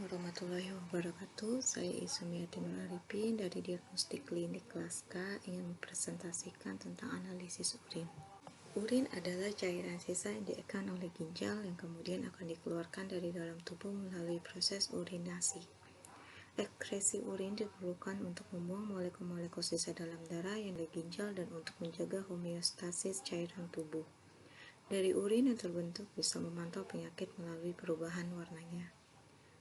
warahmatullahi wabarakatuh. Saya Isumiati Nur Arifin dari Diagnostik Klinik kelas K ingin mempresentasikan tentang analisis urin. Urin adalah cairan sisa yang diekan oleh ginjal yang kemudian akan dikeluarkan dari dalam tubuh melalui proses urinasi. Ekskresi urin diperlukan untuk membuang molekul-molekul sisa dalam darah yang ada ginjal dan untuk menjaga homeostasis cairan tubuh. Dari urin yang terbentuk bisa memantau penyakit melalui perubahan warnanya.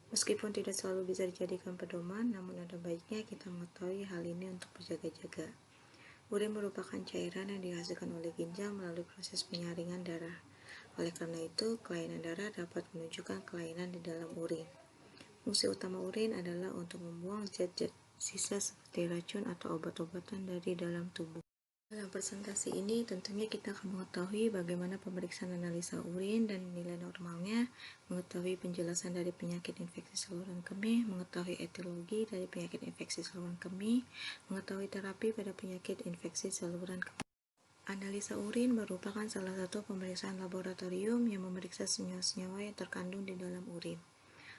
Meskipun tidak selalu bisa dijadikan pedoman, namun ada baiknya kita mengetahui hal ini untuk berjaga-jaga. Urin merupakan cairan yang dihasilkan oleh ginjal melalui proses penyaringan darah. Oleh karena itu, kelainan darah dapat menunjukkan kelainan di dalam urin. Fungsi utama urin adalah untuk membuang zat-zat sisa seperti racun atau obat-obatan dari dalam tubuh. Dalam presentasi ini tentunya kita akan mengetahui bagaimana pemeriksaan analisa urin dan nilai normalnya, mengetahui penjelasan dari penyakit infeksi saluran kemih, mengetahui etiologi dari penyakit infeksi saluran kemih, mengetahui terapi pada penyakit infeksi saluran kemih. Analisa urin merupakan salah satu pemeriksaan laboratorium yang memeriksa senyawa-senyawa yang terkandung di dalam urin.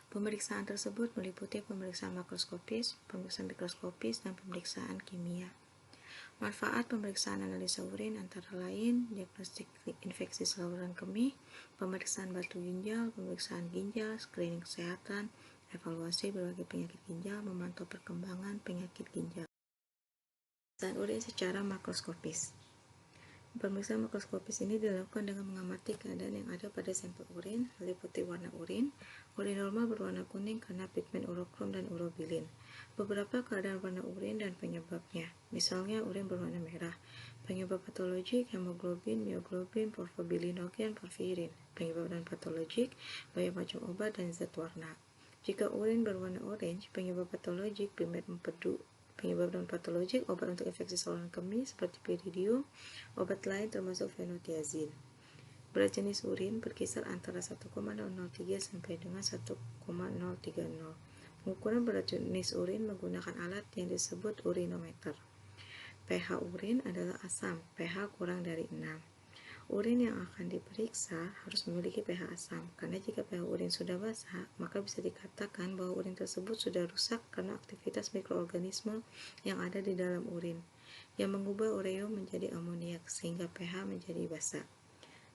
Pemeriksaan tersebut meliputi pemeriksaan makroskopis, pemeriksaan mikroskopis, dan pemeriksaan kimia. Manfaat pemeriksaan analisa urin antara lain diagnostik infeksi saluran kemih, pemeriksaan batu ginjal, pemeriksaan ginjal, screening kesehatan, evaluasi berbagai penyakit ginjal, memantau perkembangan penyakit ginjal. Pemeriksaan urin secara makroskopis. Pemeriksaan makroskopis ini dilakukan dengan mengamati keadaan yang ada pada sampel urin, meliputi warna urin. Urin normal berwarna kuning karena pigmen urokrom dan urobilin. Beberapa keadaan warna urin dan penyebabnya, misalnya urin berwarna merah. Penyebab patologik, hemoglobin, mioglobin, porfobilinogen, porfirin. Penyebab non-patologik, banyak macam obat dan zat warna. Jika urin berwarna orange, penyebab patologik, pigmen empedu. Penyebab non-patologik, obat untuk infeksi saluran kemih seperti pyridium, obat lain termasuk fenotiazin. Berat jenis urin berkisar antara 1,003 sampai dengan 1,030. Pengukuran berat jenis urin menggunakan alat yang disebut urinometer. pH urin adalah asam, pH kurang dari 6. Urin yang akan diperiksa harus memiliki pH asam, karena jika pH urin sudah basah, maka bisa dikatakan bahwa urin tersebut sudah rusak karena aktivitas mikroorganisme yang ada di dalam urin, yang mengubah ureum menjadi amoniak sehingga pH menjadi basah.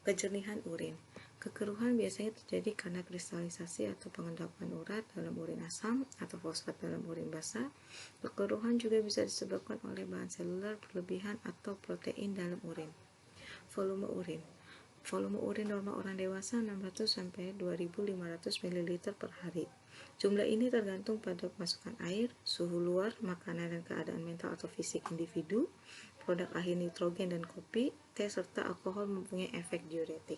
Kejernihan urin. Kekeruhan biasanya terjadi karena kristalisasi atau pengendapan urat dalam urin asam atau fosfat dalam urin basah. Kekeruhan juga bisa disebabkan oleh bahan seluler berlebihan atau protein dalam urin. Volume urin. Volume urin normal orang dewasa 600 sampai 2500 ml per hari. Jumlah ini tergantung pada masukan air, suhu luar, makanan dan keadaan mental atau fisik individu, produk akhir nitrogen dan kopi, teh serta alkohol mempunyai efek diuretik.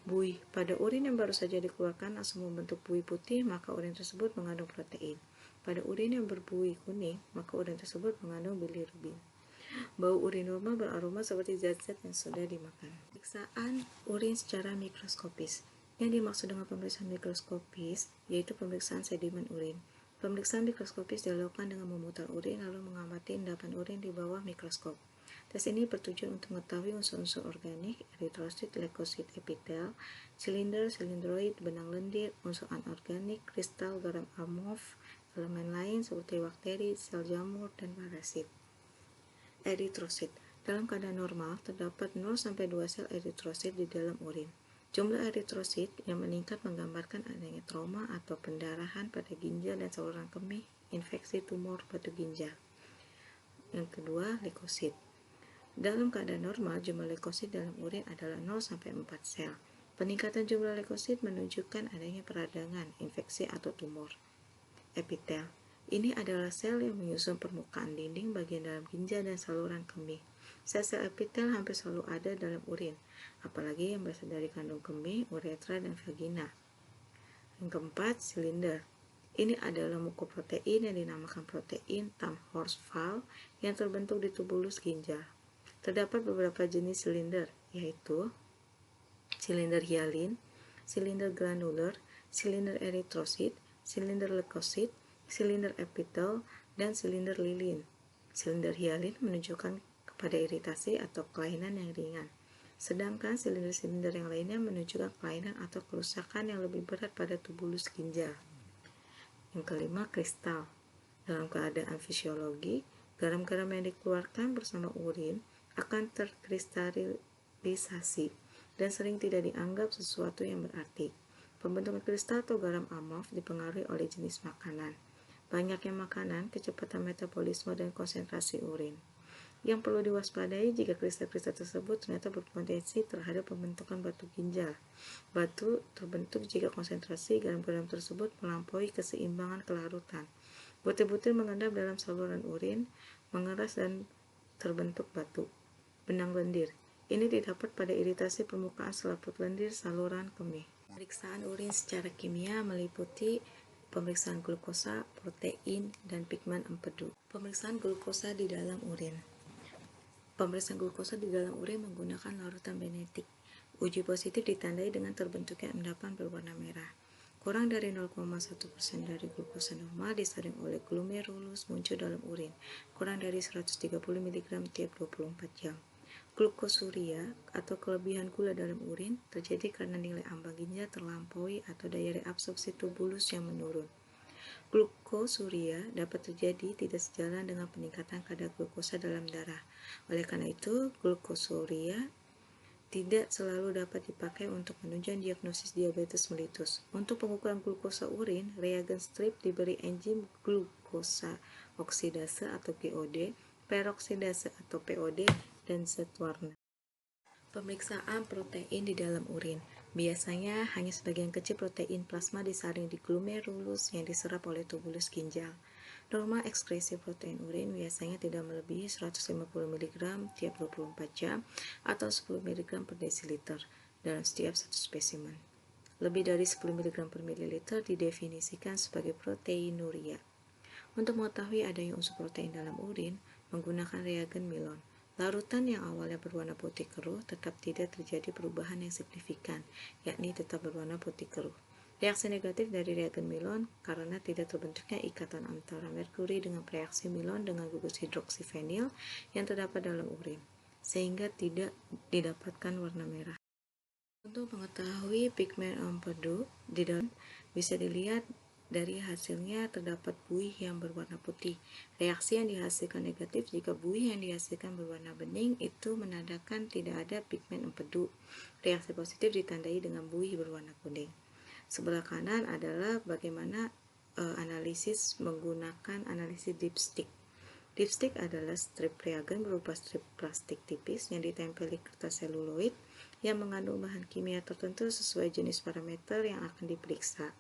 Buih. Pada urin yang baru saja dikeluarkan langsung membentuk buih putih, maka urin tersebut mengandung protein. Pada urin yang berbuih kuning, maka urin tersebut mengandung bilirubin. Bau urin normal beraroma seperti zat-zat yang sudah dimakan. Pemeriksaan urin secara mikroskopis. Yang dimaksud dengan pemeriksaan mikroskopis yaitu pemeriksaan sedimen urin. Pemeriksaan mikroskopis dilakukan dengan memutar urin lalu mengamati endapan urin di bawah mikroskop. Tes ini bertujuan untuk mengetahui unsur-unsur organik, eritrosit, leukosit, epitel, silinder, silindroid, benang lendir, unsur anorganik, kristal, garam amorf, elemen lain seperti bakteri, sel jamur, dan parasit. Eritrosit. Dalam keadaan normal, terdapat 0-2 sel eritrosit di dalam urin. Jumlah eritrosit yang meningkat menggambarkan adanya trauma atau pendarahan pada ginjal dan saluran kemih, infeksi tumor batu ginjal. Yang kedua, leukosit. Dalam keadaan normal, jumlah leukosit dalam urin adalah 0-4 sel. Peningkatan jumlah leukosit menunjukkan adanya peradangan, infeksi atau tumor. Epitel. Ini adalah sel yang menyusun permukaan dinding bagian dalam ginjal dan saluran kemih. Sel-sel epitel hampir selalu ada dalam urin, apalagi yang berasal dari kandung kemih, uretra, dan vagina. Yang keempat, silinder. Ini adalah mukoprotein yang dinamakan protein Tamm-Horsfall yang terbentuk di tubulus ginjal. Terdapat beberapa jenis silinder, yaitu silinder hialin, silinder granuler, silinder eritrosit, silinder leukosit, silinder epitel, dan silinder lilin. Silinder hialin menunjukkan kepada iritasi atau kelainan yang ringan, sedangkan silinder-silinder yang lainnya menunjukkan kelainan atau kerusakan yang lebih berat pada tubulus ginjal. Yang kelima, kristal. Dalam keadaan fisiologi, garam-garam yang dikeluarkan bersama urin akan terkristalisasi dan sering tidak dianggap sesuatu yang berarti. Pembentukan kristal atau garam amorf dipengaruhi oleh jenis makanan, banyaknya makanan, kecepatan metabolisme, dan konsentrasi urin. Yang perlu diwaspadai jika kristal-kristal tersebut ternyata berpotensi terhadap pembentukan batu ginjal. Batu terbentuk jika konsentrasi garam-garam tersebut melampaui keseimbangan kelarutan. Butir-butir mengendap dalam saluran urin, mengeras dan terbentuk batu. Benang lendir. Ini didapat pada iritasi permukaan selaput lendir saluran kemih. Pemeriksaan urin secara kimia meliputi pemeriksaan glukosa, protein, dan pigmen empedu. Pemeriksaan glukosa di dalam urin. Pemeriksaan glukosa di dalam urin menggunakan larutan benetik. Uji positif ditandai dengan terbentuknya endapan berwarna merah. Kurang dari 0,1% dari glukosa normal disaring oleh glomerulus muncul dalam urin, kurang dari 130 mg tiap 24 jam. Glukosuria atau kelebihan gula dalam urin terjadi karena nilai ambang ginjal terlampaui atau daya reabsorpsi tubulus yang menurun. Glukosuria dapat terjadi tidak sejalan dengan peningkatan kadar glukosa dalam darah. Oleh karena itu, glukosuria tidak selalu dapat dipakai untuk menunjang diagnosis diabetes mellitus. Untuk pengukuran glukosa urin, reagen strip diberi enzim glukosa oksidase atau GOD, peroksidase atau POD, dan zat warna. Pemeriksaan protein di dalam urin. Biasanya hanya sebagian kecil protein plasma disaring di glomerulus yang diserap oleh tubulus ginjal. Norma ekskresi protein urin biasanya tidak melebihi 150 mg tiap 24 jam atau 10 mg per desiliter dalam setiap satu spesimen. Lebih dari 10 mg per mililiter didefinisikan sebagai proteinuria. Untuk mengetahui adanya unsur protein dalam urin, menggunakan reagen Milon. Larutan yang awalnya berwarna putih keruh tetap tidak terjadi perubahan yang signifikan, yakni tetap berwarna putih keruh. Reaksi negatif dari reagen Milon karena tidak terbentuknya ikatan antara merkuri dengan reaksi Milon dengan gugus hidroksifenil yang terdapat dalam urin, sehingga tidak didapatkan warna merah. Untuk mengetahui pigmen empedu di dalam bisa dilihat dari hasilnya terdapat buih yang berwarna putih. Reaksi yang dihasilkan negatif jika buih yang dihasilkan berwarna bening itu menandakan tidak ada pigmen empedu. Reaksi positif ditandai dengan buih berwarna kuning. Sebelah kanan adalah bagaimana analisis menggunakan analisis dipstick. Dipstick adalah strip reagen berupa strip plastik tipis yang ditempeli kertas seluloid yang mengandung bahan kimia tertentu sesuai jenis parameter yang akan diperiksa.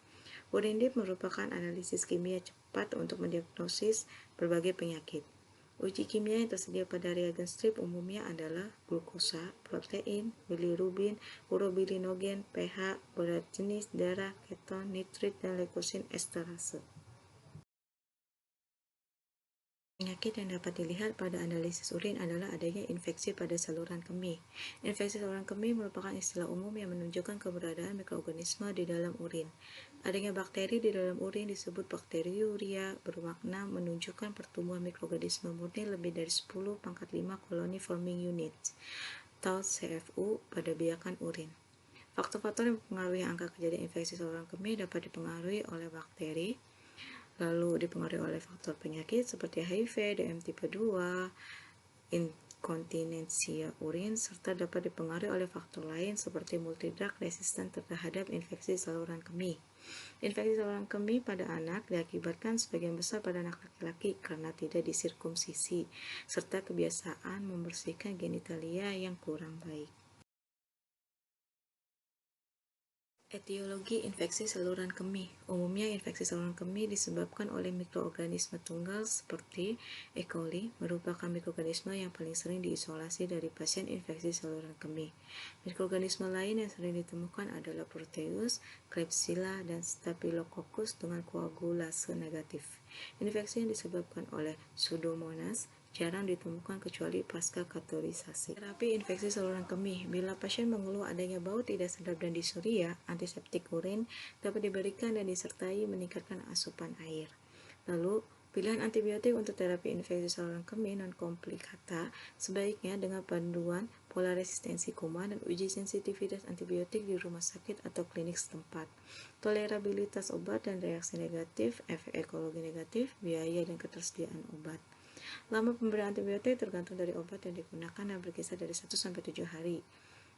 Urin dip merupakan analisis kimia cepat untuk mendiagnosis berbagai penyakit. Uji kimia yang tersedia pada reagen strip umumnya adalah glukosa, protein, bilirubin, urobilinogen, pH, berat jenis, darah, keton, nitrit, dan leukosin esterase. Penyakit yang dapat dilihat pada analisis urin adalah adanya infeksi pada saluran kemih. Infeksi saluran kemih merupakan istilah umum yang menunjukkan keberadaan mikroorganisme di dalam urin. Adanya bakteri di dalam urin disebut bakteriuria, bermakna menunjukkan pertumbuhan mikroorganisme murni lebih dari 10⁵ koloni forming unit atau CFU pada biakan urin. Faktor-faktor yang mempengaruhi angka kejadian infeksi saluran kemih dapat dipengaruhi oleh bakteri, lalu dipengaruhi oleh faktor penyakit seperti HIV, DM tipe 2, inkontinensia urin, serta dapat dipengaruhi oleh faktor lain seperti multidrug resisten terhadap infeksi saluran kemih. Infeksi saluran kemih pada anak diakibatkan sebagian besar pada anak laki-laki karena tidak disirkumsisi, serta kebiasaan membersihkan genitalia yang kurang baik. Etiologi infeksi saluran kemih. Umumnya infeksi saluran kemih disebabkan oleh mikroorganisme tunggal seperti E. coli, merupakan mikroorganisme yang paling sering diisolasi dari pasien infeksi saluran kemih. Mikroorganisme lain yang sering ditemukan adalah Proteus, Klebsiella, dan Staphylococcus dengan koagulase negatif. Infeksi yang disebabkan oleh Pseudomonas jarang ditemukan kecuali pasca kateterisasi. Terapi infeksi saluran kemih. Bila pasien mengeluh adanya bau tidak sedap dan disuria, antiseptik urin dapat diberikan dan disertai meningkatkan asupan air. Lalu, pilihan antibiotik untuk terapi infeksi saluran kemih non-komplikata sebaiknya dengan panduan pola resistensi kuman, dan uji sensitivitas antibiotik di rumah sakit atau klinik setempat. Tolerabilitas obat dan reaksi negatif, efek ekologi negatif, biaya dan ketersediaan obat. Lama pemberian antibiotik tergantung dari obat yang digunakan dan berkisar dari 1-7 hari.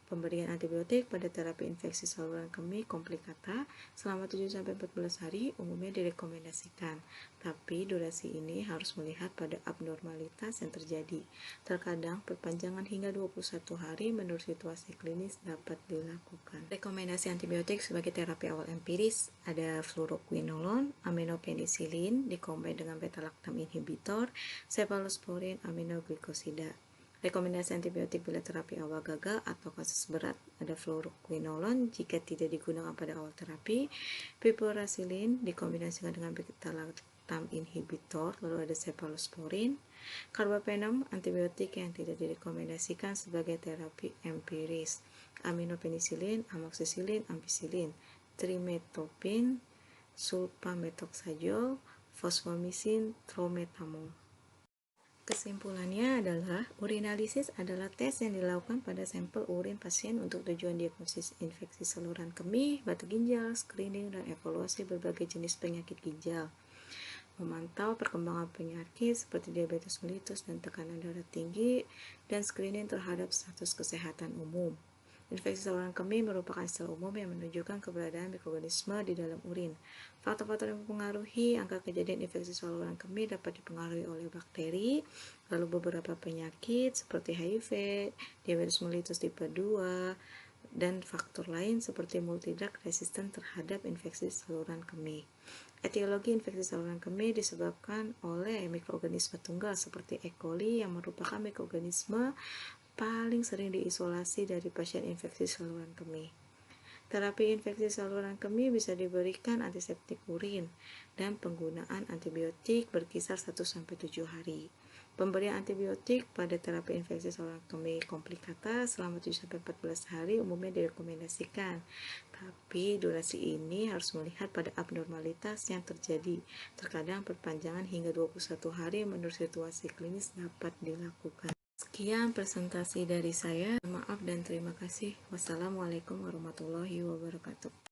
Pemberian antibiotik pada terapi infeksi saluran kemih komplikata selama 7-14 hari umumnya direkomendasikan, tapi durasi ini harus melihat pada abnormalitas yang terjadi. Terkadang perpanjangan hingga 21 hari menurut situasi klinis dapat dilakukan. Rekomendasi antibiotik sebagai terapi awal empiris ada fluoroquinolone, aminopenicillin dikombin dengan beta-lactam inhibitor, cephalosporin, aminoglikosida. Rekomendasi antibiotik bila terapi awal gagal atau kasus berat ada fluoroquinolone jika tidak digunakan pada awal terapi, piperacillin dikombinasikan dengan beta-lactam inhibitor, lalu ada cephalosporin, carbapenem antibiotik yang tidak direkomendasikan sebagai terapi empiris, aminopenicillin, amoxicillin, ampicillin, trimetopin, sulfamethoxazole, fosfomycin, trometamol. Kesimpulannya adalah urinalisis adalah tes yang dilakukan pada sampel urin pasien untuk tujuan diagnosis infeksi saluran kemih, batu ginjal, screening, dan evaluasi berbagai jenis penyakit ginjal. Memantau perkembangan penyakit seperti diabetes mellitus dan tekanan darah tinggi, dan screening terhadap status kesehatan umum. Infeksi saluran kemih merupakan istilah umum yang menunjukkan keberadaan mikroorganisme di dalam urin. Faktor-faktor yang mempengaruhi angka kejadian infeksi saluran kemih dapat dipengaruhi oleh bakteri, lalu beberapa penyakit seperti HIV, diabetes mellitus tipe 2, dan faktor lain seperti multidrug resisten terhadap infeksi saluran kemih. Etiologi infeksi saluran kemih disebabkan oleh mikroorganisme tunggal seperti E. coli yang merupakan mikroorganisme paling sering diisolasi dari pasien infeksi saluran kemih. Terapi infeksi saluran kemih bisa diberikan antiseptik urin dan penggunaan antibiotik berkisar 1-7 hari. Pemberian antibiotik pada terapi infeksi saluran kemih komplikata selama 7-14 hari umumnya direkomendasikan, tapi durasi ini harus melihat pada abnormalitas yang terjadi. Terkadang perpanjangan hingga 21 hari menurut situasi klinis dapat dilakukan. Sekian presentasi dari saya. Maaf dan terima kasih. Wassalamualaikum warahmatullahi wabarakatuh.